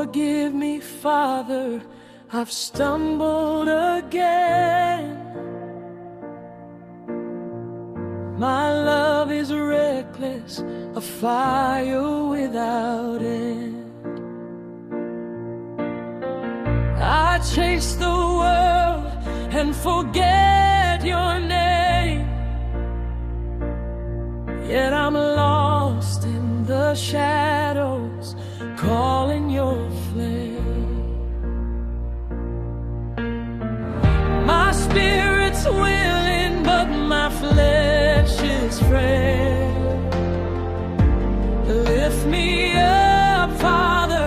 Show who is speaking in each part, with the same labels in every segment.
Speaker 1: Forgive me, Father, I've stumbled again. My love is reckless, a fire without end. I chase the world and forget your name, yet I'm lost in the shadows, calling your flame. My spirit's willing, but my flesh is frail. Lift me up, Father,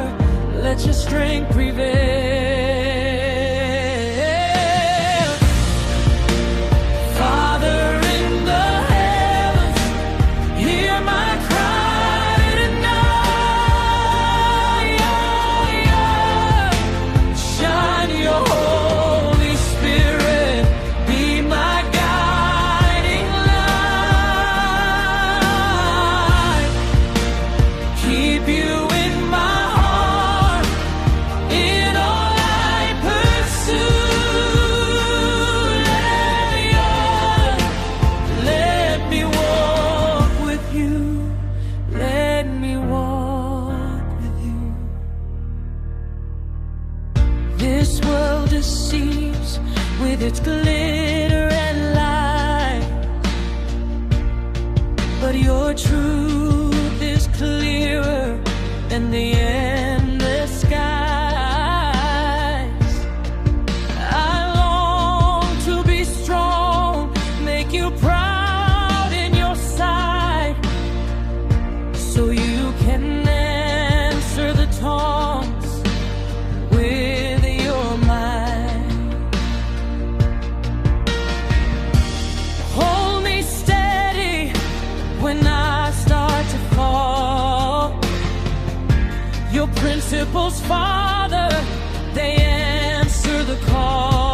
Speaker 1: let your strength prevail. This world deceives with its glitter and light, but your truth is clearer than the endless skies. I long to be strong, make you proud in your sight, so you can answer the taunts with your mind. Hold me steady when I start to fall. Your principles, Father, they answer the call.